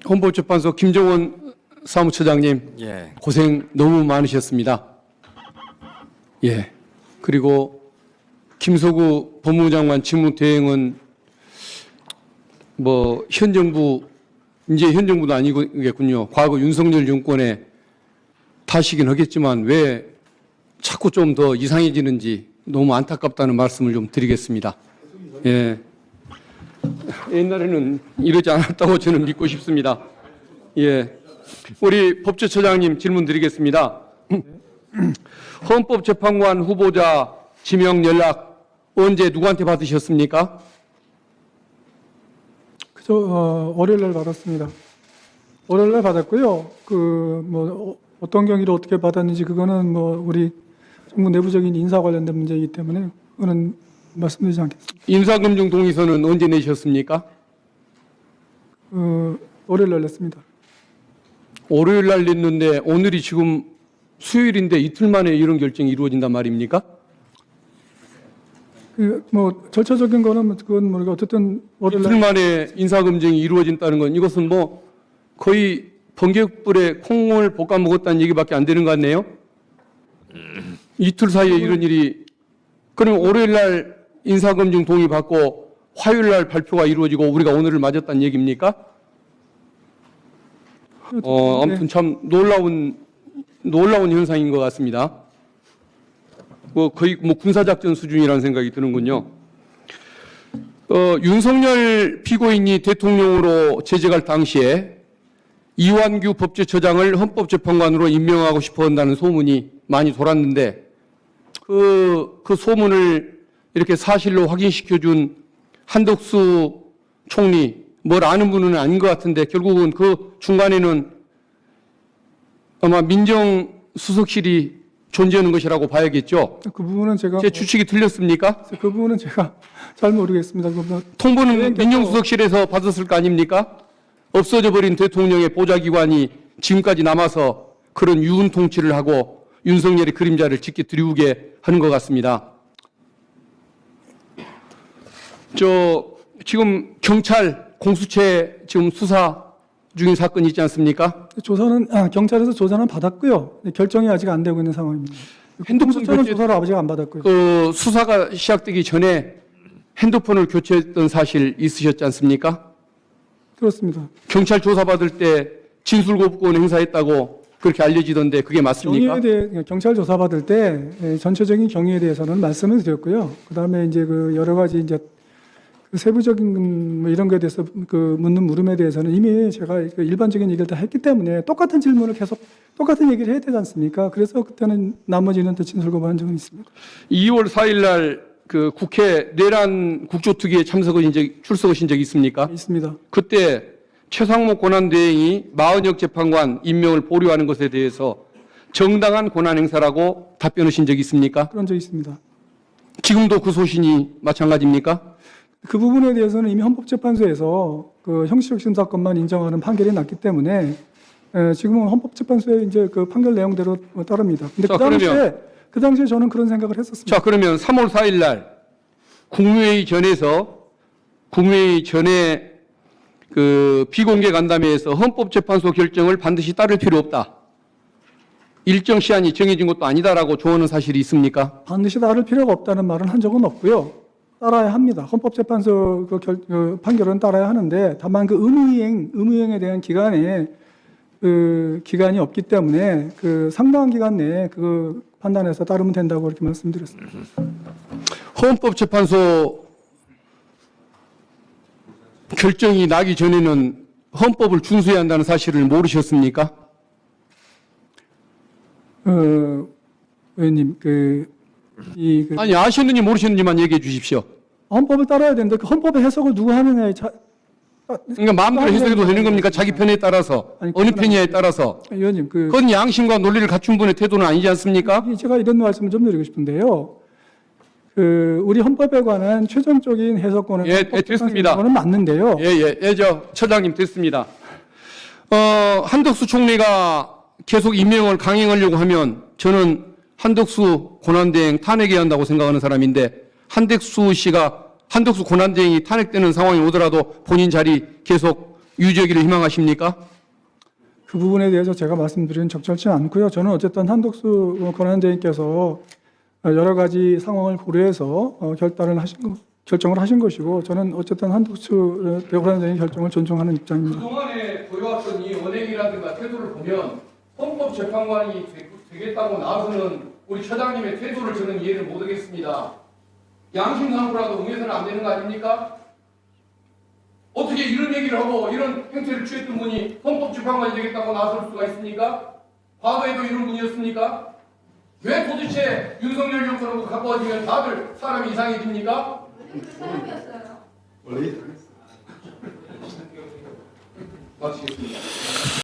헌법재판소 김정원 사무처장님, 예. 고생 너무 많으셨습니다. 예. 그리고 김석우 법무장관 직무대행은 현 정부, 이제 현 정부도 아니겠군요. 과거 윤석열 정권의 탓이긴 하겠지만 왜 자꾸 좀 더 이상해지는지 너무 안타깝다는 말씀을 좀 드리겠습니다. 예. 옛날에는 이러지 않았다고 저는 믿고 싶습니다. 예. 우리 법제처장님 질문 드리겠습니다. 헌법재판관 후보자 지명 연락 언제 누구한테 받으셨습니까? 월요일 날 받았습니다. 월요일 날 받았고요. 어떤 경위로 어떻게 받았는지 그거는 우리 정부 내부적인 인사 관련된 문제이기 때문에 그거는 말씀드리지 않겠습니다. 인사검증 동의서는 언제 내셨습니까? 월요일 날 냈습니다. 월요일 날 냈는데 오늘이 지금 수요일인데 이틀 만에 이런 결정이 이루어진단 말입니까? 절차적인 거는 그건 모르고 어쨌든 월요일 이틀 날 만에 인사검증이 이루어진다는 건 이것은 거의 번개불에 콩을 볶아 먹었다는 얘기밖에 안 되는 것 같네요. 이틀 사이에 이런 일이, 그럼 월요일 날 인사검증 동의 받고 화요일 날 발표가 이루어지고 우리가 오늘을 맞았다는 얘기입니까? 아무튼 참 놀라운 현상인 것 같습니다. 거의 군사작전 수준이라는 생각이 드는군요. 윤석열 피고인이 대통령으로 재직할 당시에 이완규 법제처장을 헌법재판관으로 임명하고 싶어 한다는 소문이 많이 돌았는데 그 소문을 이렇게 사실로 확인시켜준 한덕수 총리, 뭘 아는 분은 아닌 것 같은데 결국은 그 중간에는 아마 민정수석실이 존재하는 것이라고 봐야겠죠. 그 부분은 제가 제 추측이 틀렸습니까? 그 부분은 제가 잘 모르겠습니다. 통보는 민정수석실에서 받았을 거 아닙니까? 없어져 버린 대통령의 보좌기관이 지금까지 남아서 그런 유은 통치를 하고 윤석열의 그림자를 짙게 드리우게 하는 것 같습니다. 지금 경찰 공수처 지금 수사 중인 사건이 있지 않습니까? 경찰에서 조사는 받았고요. 결정이 아직 안 되고 있는 상황입니다. 핸드폰 공수처는 교체- 조사를 아직 안 받았고요. 수사가 시작되기 전에 핸드폰을 교체했던 사실 있으셨지 않습니까? 그렇습니다. 경찰 조사받을 때 진술거부권 행사했다고 그렇게 알려지던데 그게 맞습니까? 경찰 조사 받을 때 전체적인 경위에 대해서는 말씀을 드렸고요. 그다음에 이제 여러 가지 그 세부적인 이런 거에 대해서 묻는 물음에 대해서는 이미 제가 일반적인 얘기를 다 했기 때문에 똑같은 질문을 계속 똑같은 얘기를 해야 되지 않습니까? 그래서 그때는 나머지는 또 진술거부한 적은 있습니다. 2월 4일 날 그 국회 내란 국조특위에 출석하신 적이 있습니까? 있습니다. 그때 최상목 권한대행이 마은혁 재판관 임명을 보류하는 것에 대해서 정당한 권한 행사라고 답변하신 적이 있습니까? 그런 적이 있습니다. 지금도 그 소신이 마찬가지입니까? 그 부분에 대해서는 이미 헌법재판소에서 그 형식적 심사권만 인정하는 판결이 났기 때문에 지금은 헌법재판소의 이제 그 판결 내용대로 따릅니다. 근데 그 당시에 저는 그런 생각을 했었습니다. 자, 그러면 3월 4일 날 국무회의 전에 그 비공개 간담회에서 헌법재판소 결정을 반드시 따를 필요 없다. 일정 시한이 정해진 것도 아니다라고 조언한 사실이 있습니까? 반드시 따를 필요가 없다는 말은 한 적은 없고요. 따라야 합니다. 헌법재판소 그 판결은 따라야 하는데 다만 그 의무이행에 대한 기간이 없기 때문에 그 상당한 기간 내에 그 판단해서 따르면 된다고 그렇게 말씀드렸습니다. 헌법재판소 결정이 나기 전에는 헌법을 준수해야 한다는 사실을 모르셨습니까? 의원님, 아니, 아셨는지 모르셨는지만 얘기해 주십시오. 헌법을 따라야 되는데 그 헌법의 해석을 누가 하느냐에 그러니까 마음대로 해석해도 되는 겁니까? 자기 편에 따라서, 아니, 어느 편이냐에 따라서. 의원님, 그건 양심과 논리를 갖춘 분의 태도는 아니지 않습니까? 제가 이런 말씀을 좀 드리고 싶은데요. 우리 헌법에 관한 최종적인 해석권은 됐습니다. 헌법재판소는 맞는데요. 처장님 됐습니다. 한덕수 총리가 계속 임명을 강행하려고 하면 저는 한덕수 권한대행 탄핵해야 한다고 생각하는 사람인데 한덕수 권한대행이 탄핵되는 상황이 오더라도 본인 자리 계속 유죄기를 희망하십니까? 그 부분에 대해서 제가 말씀드리는 적절치 않고요. 저는 어쨌든 한덕수 권한대행께서 여러 가지 상황을 고려해서 결정을 하신 것이고, 저는 어쨌든 한덕수 권한대행의 결정을 존중하는 입장입니다. 그동안에 보여왔던 이 언행이라든가 태도를 보면 헌법재판관이 되겠다고 나서는 우리 처장님의 태도를 저는 이해를 못하겠습니다. 양심상으로라도 응해서는 안 되는 거 아닙니까? 어떻게 이런 얘기를 하고 이런 행태를 취했던 분이 헌법재판관이 되겠다고 나설 수가 있습니까? 과거에도 이런 분이었습니까? 왜 도대체 윤석열 정권하고 가까워지면 다들 사람이 이상해집니까? 원래 마치겠습니다.